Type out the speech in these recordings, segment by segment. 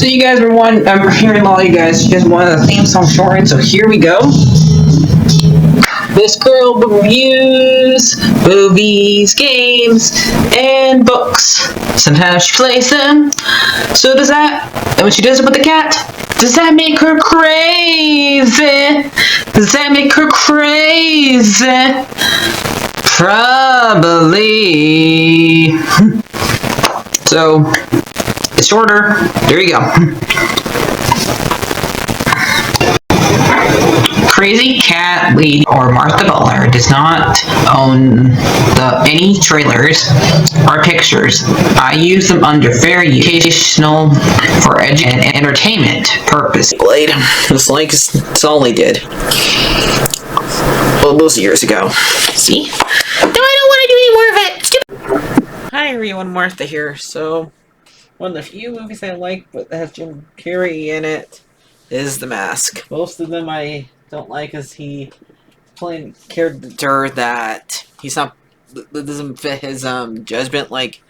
So you guys were I'm hearing a lot of you guys wanted a theme song shortened, so here we go. This girl reviews movies, games, and books. Sometimes she plays them. So does that, and when she does it with the cat, does that make her crazy? Does that make her crazy? Probably. So, it's shorter. There you go. CrazyCatLady or Martha Butler does not own any trailers or pictures. I use them under fair educational for and entertainment purpose. Blade, looks like it's all they did. Well, those years ago. See? No, I don't want to do any more of it. Hi everyone, Martha here. So, one of the few movies I like but that has Jim Carrey in it is The Mask. Most of them I don't like as he playing a character that that doesn't fit his judgment. Like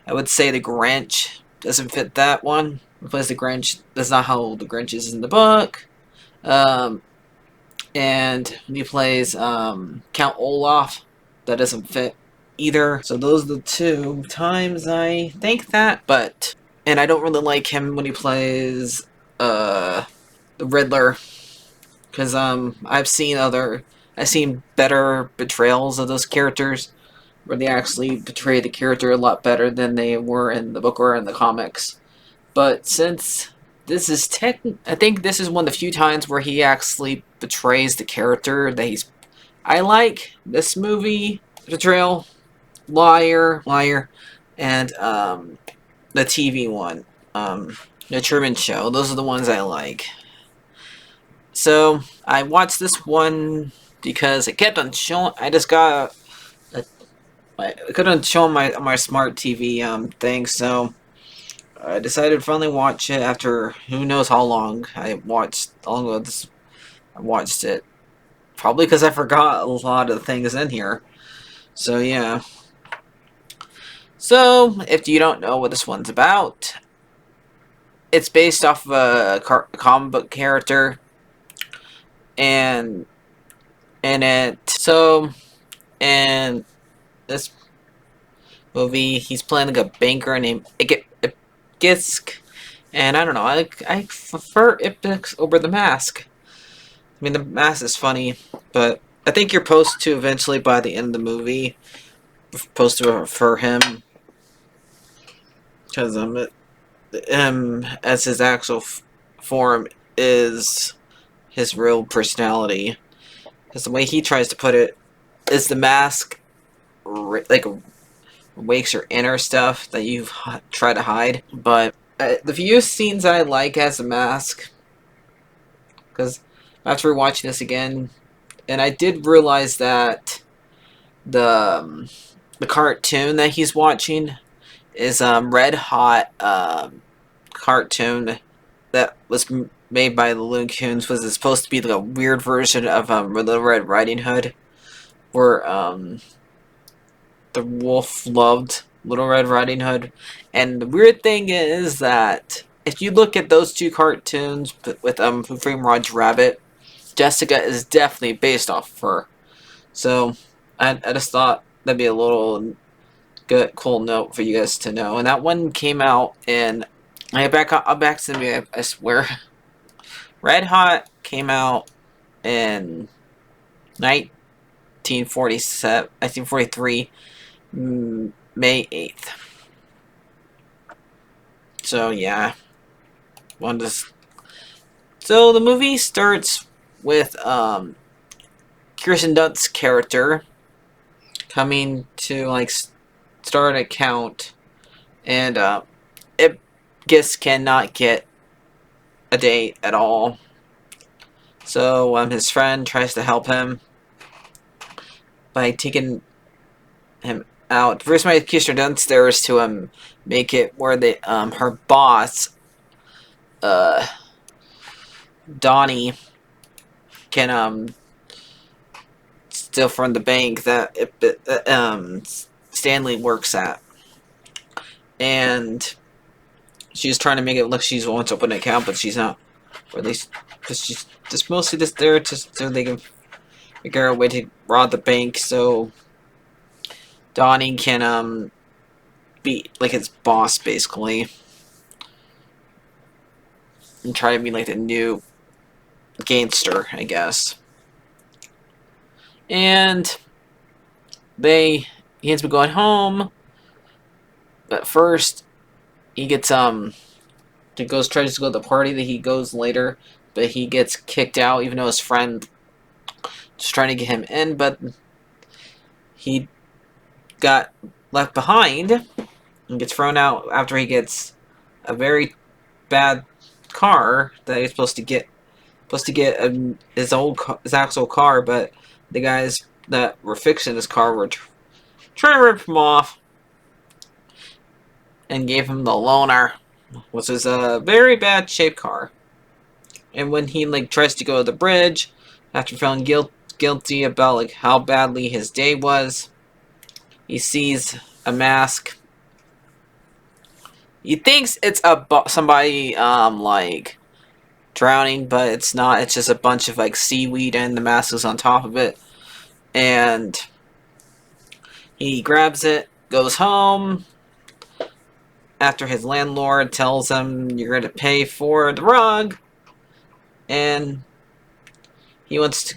I would say the Grinch doesn't fit that one. He plays the Grinch. That's not how the Grinch is in the book. And when he plays Count Olaf, that doesn't fit either. So those are the two times I think that. And I don't really like him when he plays the Riddler, because I've seen better betrayals of those characters where they actually betray the character a lot better than they were in the book or in the comics. But since this is I think this is one of the few times where he actually betrays the character that I like this movie betrayal, liar, and the TV one, the Truman Show. Those are the ones I like. So I watched this one because it kept on showing. I just got it kept on showing my smart TV thing. So I decided to finally watch it after who knows how long I watched. How long ago I watched it? Probably because I forgot a lot of the things in here. So yeah. So if you don't know what this one's about, it's based off of a comic book character. And in this movie, he's playing like a banker named Gisk, and I don't know, I prefer Ipix over The Mask. I mean, The Mask is funny, but I think you're supposed to eventually, by the end of the movie, supposed to prefer him, because as his actual form is his real personality. Because the way he tries to put it is The Mask like wakes your inner stuff that you try to hide. But the few scenes I like as a Mask, because after watching this again, and I did realize that the cartoon that he's watching is Red Hot cartoon that was made by the Looney Tunes. Was supposed to be like a weird version of Little Red Riding Hood, where the wolf loved Little Red Riding Hood. And the weird thing is that if you look at those two cartoons with Who Framed Roger Rabbit, Jessica is definitely based off of her. So I just thought that'd be a little cool note for you guys to know. And that one came out in I'll back to me, I swear. Red Hot came out in 1943, May 8th. So yeah, So the movie starts with Kirsten Dunst's character coming to start an account, and Gis cannot get a date at all. So his friend tries to help him by taking him out. First, my Kirsten Dunst there is to make it where her boss, Donnie, can steal from the bank that Stanley works at. And she's trying to make it look she wants to open an account, but she's not. Or at least, because she's just mostly just there just so they can figure out a way to rob the bank, so Donnie can be like his boss basically, and try to be like the new gangster, I guess. And he ends up going home, but first he gets tries to go to the party that he goes later, but he gets kicked out even though his friend is trying to get him in, but he got left behind and gets thrown out after he gets a very bad car that he's supposed to get his actual car, but the guys that were fixing his car were trying to rip him off and gave him the loaner, which is a very bad shaped car. And when he tries to go to the bridge after feeling guilty about how badly his day was, he sees a mask. He thinks it's somebody drowning, but it's not. It's just a bunch of seaweed, and the mask is on top of it. And he grabs it, goes home. After his landlord tells him you're going to pay for the rug, and he wants to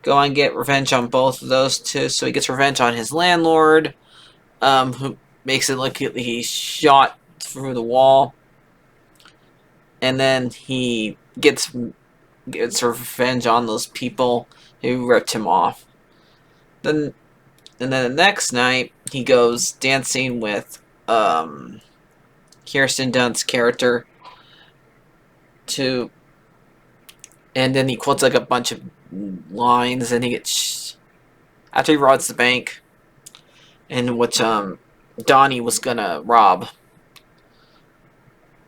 go and get revenge on both of those two. So he gets revenge on his landlord, who makes it look like he's shot through the wall, and then he gets revenge on those people who ripped him off. And then the next night, he goes dancing with Kirsten Dunst's character and then he quotes a bunch of lines, and he gets after he robs the bank, in which Donnie was gonna rob,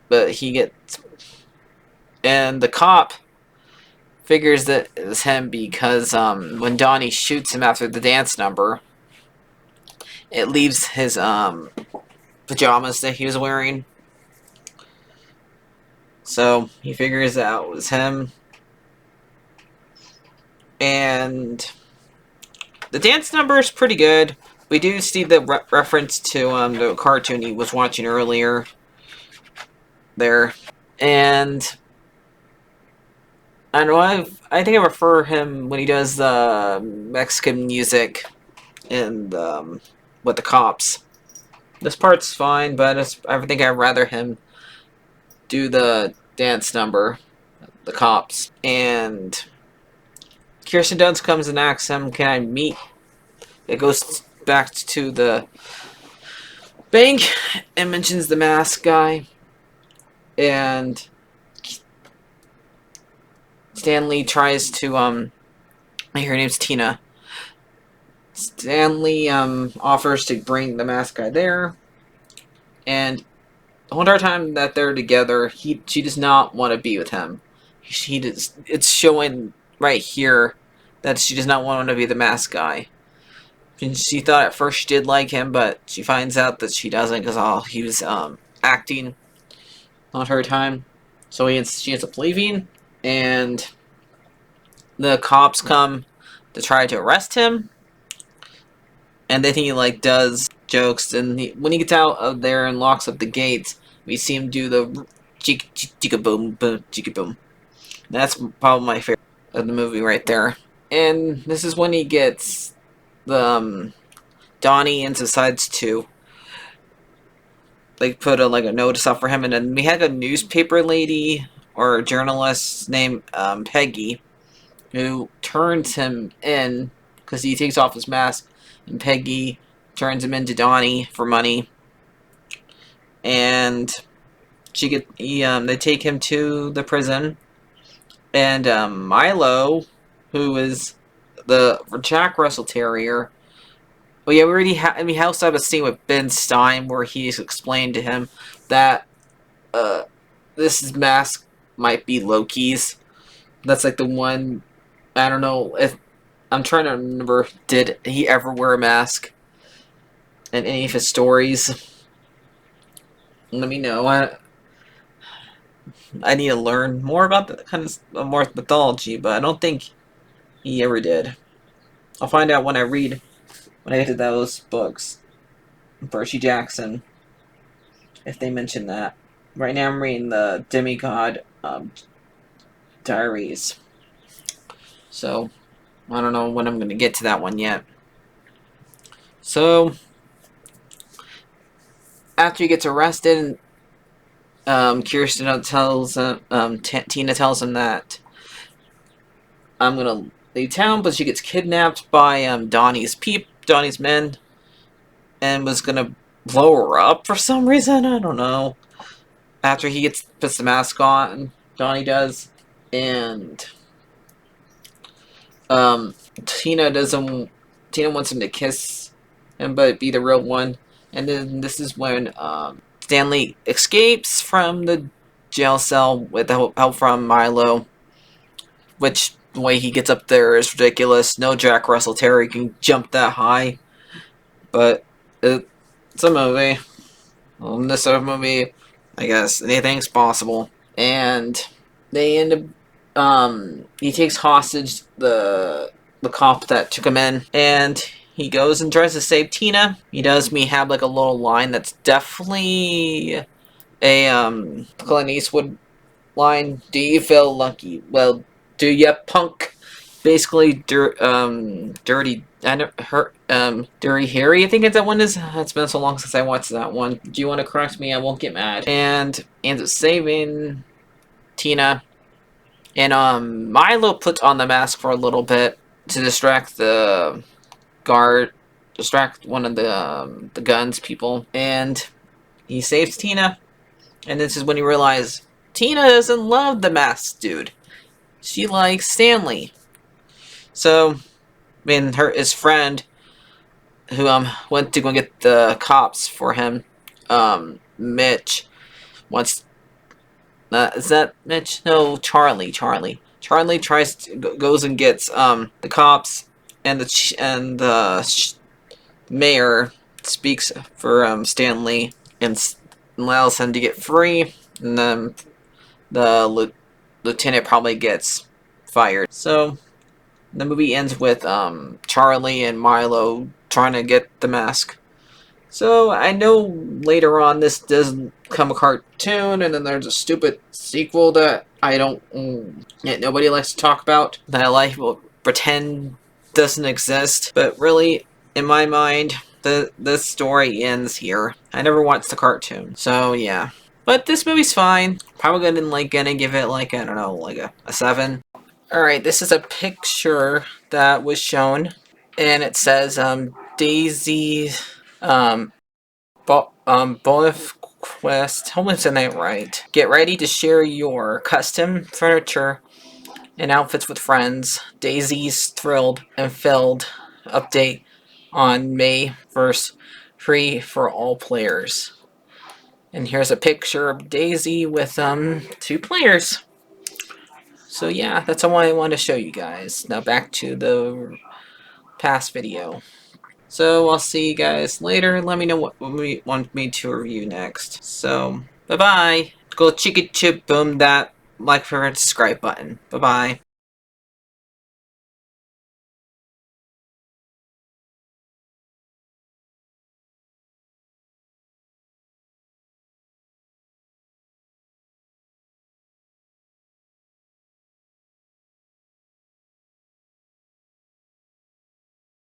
but and the cop figures that it was him because when Donnie shoots him after the dance number, it leaves his pajamas that he was wearing. So he figures out it was him. And the dance number is pretty good. We do see the reference to the cartoon he was watching earlier there. And I don't know, I think I prefer him when he does the Mexican music and with the cops. This part's fine, but I think I'd rather him do the dance number, the cops. And Kirsten Dunst comes and asks him, can I meet? It goes back to the bank and mentions the mask guy. And Stanley tries to, her name's Tina. Stanley offers to bring the mask guy there. And the whole entire time that they're together, she does not want to be with him. It's showing right here that she does not want to be the mask guy. And she thought at first she did like him, but she finds out that she doesn't because he was acting on her time. So she ends up leaving, and the cops come to try to arrest him. And then he does jokes, and when he gets out of there and locks up the gates, we see him do the chicka boom boom chicka boom. That's probably my favorite of the movie right there. And this is when he gets the Donnie and decides to put a notice up for him, and then we had a newspaper lady or a journalist named Peggy who turns him in because he takes off his mask, and Peggy turns him into Donnie for money, and they take him to the prison, and Milo, who is the Jack Russell Terrier. Well, yeah, we already we also have a scene with Ben Stein where he's explained to him that this mask might be Loki's. That's the one. I don't know if I'm trying to remember. Did he ever wear a mask in any of his stories? let me know. I need to learn more about the kind of more mythology, but I don't think he ever did. I'll find out when I get to those books. Percy Jackson, if they mention that. Right now I'm reading the Demigod Diaries. So, I don't know when I'm going to get to that one yet. So, after he gets arrested, Kirsten tells Tina tells him that I'm gonna leave town, but she gets kidnapped by Donnie's men, and was gonna blow her up for some reason. I don't know. After he puts the mask on, Donnie does, and um, Tina doesn't. Tina wants him to kiss him, but be the real one. And then this is when Stanley escapes from the jail cell with the help from Milo. Which the way he gets up there is ridiculous. No Jack Russell Terrier can jump that high, but it's a movie. Well, in this movie, I guess anything's possible. And they end up. He takes hostage the cop that took him in, and he goes and tries to save Tina. He does me have like a little line that's definitely a Clint Eastwood line. Do you feel lucky? Well, do ya, punk? Basically, dirty. I know her. Dirty Harry. I think it's that one is. It's been so long since I watched that one. Do you want to correct me? I won't get mad. And ends up saving Tina. And Milo puts on the mask for a little bit to distract the guard, distract one of the guns people, and he saves Tina. And this is when you realize Tina doesn't love the masked dude. She likes Stanley. So, his friend, who went to go get the cops for him, Mitch, wants. Is that Mitch? No, Charlie. Charlie goes and gets the cops, and the mayor speaks for Stanley and allows him to get free, and then the lieutenant probably gets fired. So the movie ends with Charlie and Milo trying to get the mask. So I know later on this does become a cartoon, and then there's a stupid sequel that I don't, that nobody likes to talk about, that I like will pretend doesn't exist. But really, in my mind, this story ends here. I never watched the cartoon, so yeah. But this movie's fine. Probably gonna give it like, I don't know, like a 7. Alright, this is a picture that was shown, and it says Daisy Bonifquest, hopefully I'm saying that right. Get ready to share your custom furniture and outfits with friends. Daisy's thrilled and filled update on May 1st, free for all players. And here's a picture of Daisy with 2 players. So yeah, that's all I want to show you guys. Now back to the past video. So I'll see you guys later. Let me know what we want me to review next. So bye bye. Go chicka chip boom that like, favorite, subscribe button. Bye bye.